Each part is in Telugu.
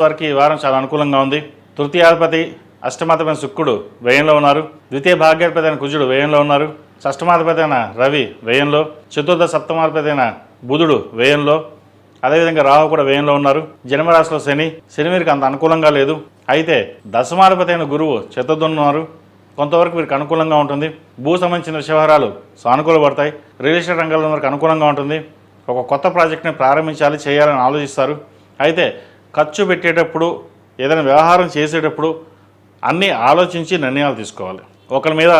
వారికి ఈ వారం చాలా అనుకూలంగా ఉంది. తృతీయాధిపతి అష్టమాధిపతి శుక్రుడు వ్యయంలో ఉన్నారు. ద్వితీయ భాగ్యాధిపతి అయిన కుజుడు వ్యయంలో ఉన్నారు. షష్టమాధిపతి అయిన రవి వ్యయంలో, చతుర్థ సప్తమాధిపతి అయిన బుధుడు వ్యయంలో, అదేవిధంగా రాహు కూడా వ్యయంలో ఉన్నారు. జన్మరాశిలో శని వీరికి అంత అనుకూలంగా లేదు. అయితే దశమాధిపతి అయిన గురువు చతుర్థంలో ఉన్నారు. కొంతవరకు వీరికి అనుకూలంగా ఉంటుంది. భూ సంబంధించిన వ్యవహారాలు సానుకూలపడతాయి. రియల్ ఎస్టేట్ రంగంలో వరకు అనుకూలంగా ఉంటుంది. ఒక కొత్త ప్రాజెక్ట్ని ప్రారంభించాలి, చేయాలని ఆలోచిస్తారు. అయితే ఖర్చు పెట్టేటప్పుడు, ఏదైనా వ్యవహారం చేసేటప్పుడు అన్నీ ఆలోచించి నిర్ణయాలు తీసుకోవాలి. ఒకరి మీద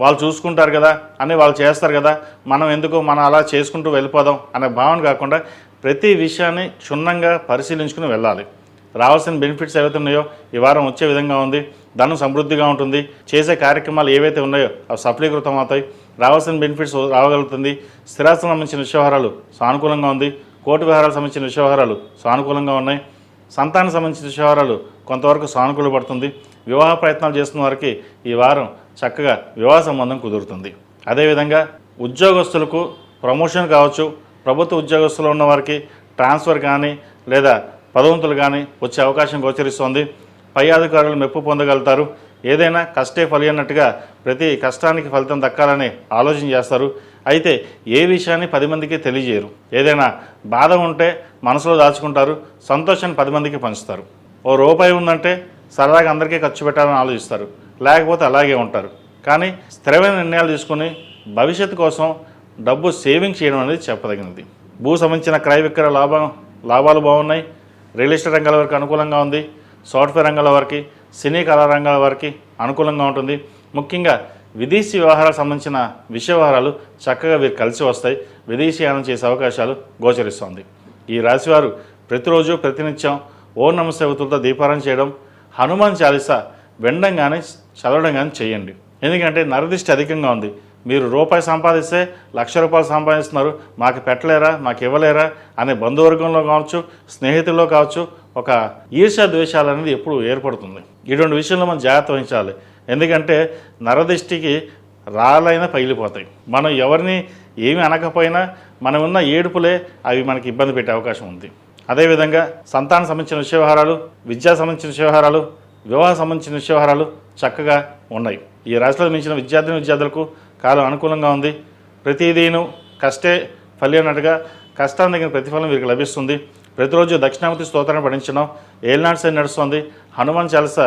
వాళ్ళు చూసుకుంటారు కదా, అన్నీ వాళ్ళు చేస్తారు కదా, మనం ఎందుకు, మనం అలా చేసుకుంటూ వెళ్ళిపోదాం అనే భావన కాకుండా ప్రతి విషయాన్ని క్షుణ్ణంగా పరిశీలించుకుని వెళ్ళాలి. రావాల్సిన బెనిఫిట్స్ ఏవైతే ఉన్నాయో ఈ వారం వచ్చే విధంగా ఉంది. ధనం సమృద్ధిగా ఉంటుంది. చేసే కార్యక్రమాలు ఏవైతే ఉన్నాయో అవి సఫలీకృతం అవుతాయి. రావాల్సిన బెనిఫిట్స్ రాగలుగుతుంది. స్థిరాస్తులకు సంబంధించిన వ్యవహారాలు సానుకూలంగా ఉంది. కోర్టు వ్యవహారాలకు సంబంధించిన వ్యవహారాలు సానుకూలంగా ఉన్నాయి. సంతానం సంబంధించిన వ్యవహారాలు కొంతవరకు సానుకూల పడుతుంది. వివాహ ప్రయత్నాలు చేస్తున్న వారికి ఈ వారం చక్కగా వివాహ సంబంధం కుదురుతుంది. అదేవిధంగా ఉద్యోగస్తులకు ప్రమోషన్ కావచ్చు, ప్రభుత్వ ఉద్యోగస్తులు ఉన్న వారికి ట్రాన్స్ఫర్ కానీ లేదా పదోన్నతులు కానీ వచ్చే అవకాశం గోచరిస్తోంది. పై అధికారులు మెప్పు పొందగలుగుతారు. ఏదైనా కష్టే ఫలి అన్నట్టుగా ప్రతి కష్టానికి ఫలితం దక్కాలని ఆలోచన చేస్తారు. అయితే ఏ విషయాన్ని 10 మందికి తెలియజేయరు. ఏదైనా బాధ ఉంటే మనసులో దాచుకుంటారు. సంతోషాన్ని 10 మందికి పంచుతారు. ఓ రూపాయి ఉందంటే సరదాగా అందరికీ ఖర్చు పెట్టాలని ఆలోచిస్తారు. లేకపోతే అలాగే ఉంటారు. కానీ స్థిరమైన నిర్ణయాలు తీసుకుని భవిష్యత్తు కోసం డబ్బు సేవింగ్ చేయడం అనేది చెప్పదగినది. భూ సంబంధించిన క్రయ విక్రయ లాభాలు బాగున్నాయి. రియల్ ఎస్టేట్ రంగాల వరకు అనుకూలంగా ఉంది. సాఫ్ట్వేర్ రంగాల వారికి, సినీ కళా రంగాల వారికి అనుకూలంగా ఉంటుంది. ముఖ్యంగా విదేశీ వ్యవహారాలకు సంబంధించిన వ్యవహారాలు చక్కగా వీరు కలిసి వస్తాయి. విదేశీయానం చేసే అవకాశాలు గోచరిస్తోంది. ఈ రాశివారు ప్రతిరోజు ప్రతినిత్యం ఓం నమః శివాయతో దీపారాధన చేయడం, హనుమాన్ చాలీసా వినడం కానీ చదవడం కానీ చేయండి. ఎందుకంటే నరదిష్టి అధికంగా ఉంది. మీరు రూపాయి సంపాదిస్తే ₹1,00,000 సంపాదిస్తున్నారు, మాకు పెట్టలేరా, మాకు ఇవ్వలేరా అనే బంధువర్గంలో కావచ్చు, స్నేహితుల్లో కావచ్చు ఒక ఈర్ష్య ద్వేషాలు అనేది ఎప్పుడు ఏర్పడుతుంది. ఇటువంటి విషయంలో మనం జాగ్రత్త వహించాలి. ఎందుకంటే నరదిష్టికి రాళ్ళైనా పగిలిపోతాయి. మనం ఎవరిని ఏమి అనకపోయినా మనం ఉన్న ఏడుపులే అవి మనకి ఇబ్బంది పెట్టే అవకాశం ఉంది. అదేవిధంగా సంతానం సంబంధించిన వ్యవహారాలు, విద్యా సంబంధించిన వ్యవహారాలు, వివాహ సంబంధించిన వ్యవహారాలు చక్కగా ఉన్నాయి. ఈ రాశిలో మించిన విద్యార్థులకు కాలం అనుకూలంగా ఉంది. ప్రతిదీను కష్టే ఫలి అన్నట్టుగా కష్టాన్ని తగిన ప్రతిఫలం వీరికి లభిస్తుంది. ప్రతిరోజు దక్షిణామూర్తి స్తోత్రాన్ని పఠించడం, ఏలినాటి శని నడుస్తుంది, హనుమాన్ చాలీసా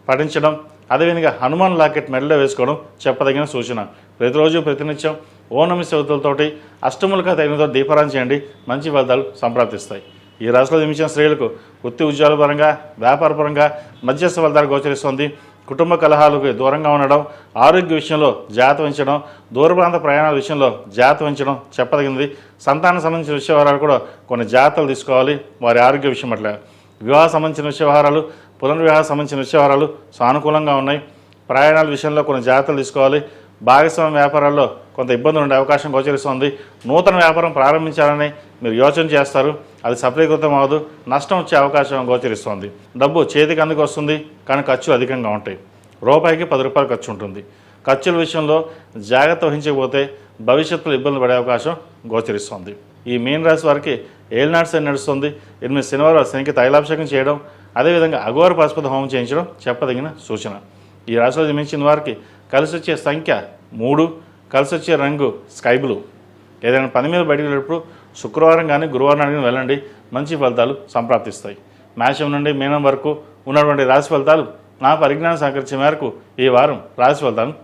పఠించడం, అదేవిధంగా హనుమాన్ లాకెట్ మెడలో వేసుకోవడం చెప్పదగిన సూచన. ప్రతిరోజు ప్రతినిత్యం ఓం నమః శివాయతోటి అష్టములుగా తగినతో దీపారాధన చేయండి. మంచి ఫలితాలు సంప్రాప్తిస్తాయి. ఈ రాశిలో జన్మించిన స్త్రీలకు వృత్తి ఉద్యోగాల పరంగా, వ్యాపార పరంగా మధ్యస్థ ఫలితాలు గోచరిస్తుంది. కుటుంబ కలహాలకు దూరంగా ఉండడం, ఆరోగ్య విషయంలో జాగ్రత్త వహించడం, దూర ప్రాంత ప్రయాణాల విషయంలో జాగ్రత్త వహించడం చెప్పదగినది. సంతానం సంబంధించిన వ్యవహారాలు కూడా కొన్ని జాగ్రత్తలు తీసుకోవాలి. వారి ఆరోగ్య విషయం పట్ల వివాహ సంబంధించిన వ్యవహారాలు, పునర్వివాహ సంబంధించిన వ్యవహారాలు సానుకూలంగా ఉన్నాయి. ప్రయాణాల విషయంలో కొన్ని జాగ్రత్తలు తీసుకోవాలి. భాగస్వామ్య వ్యాపారాల్లో కొంత ఇబ్బందులు ఉండే అవకాశం గోచరిస్తుంది. నూతన వ్యాపారం ప్రారంభించాలని మీరు యోచన చేస్తారు, అది సఫలీకృతం అవ్వదు, నష్టం వచ్చే అవకాశం గోచరిస్తుంది. డబ్బు చేతికి అందుకు వస్తుంది, కానీ ఖర్చులు అధికంగా ఉంటాయి. రూపాయికి ₹10 ఖర్చు ఉంటుంది. ఖర్చుల విషయంలో జాగ్రత్త వహించకపోతే భవిష్యత్తులో ఇబ్బందులు పడే అవకాశం గోచరిస్తుంది. ఈ మీన రాశి వారికి ఏలినాటి శని నడుస్తుంది. 8 శనివారం శనికి తైలాభిషేకం చేయడం, అదేవిధంగా అఘోర పాశుపత హోమం చేయించడం చెప్పదగిన సూచన. ఈ రాశిలో జన్మించిన వారికి కలిసి వచ్చే సంఖ్య 3, కలిసి వచ్చే రంగు స్కై బ్లూ. ఏదైనా పని మీద బయటకు వెళ్ళేటప్పుడు శుక్రవారం కానీ గురువారం కానీ వెళ్ళండి. మంచి ఫలితాలు సంప్రాప్తిస్తాయి. మేషం నుండి మీనం వరకు ఉన్నటువంటి రాశి ఫలితాలు నా పరిజ్ఞానం సహకరించే మేరకు ఈ వారం రాశి ఫలితాలను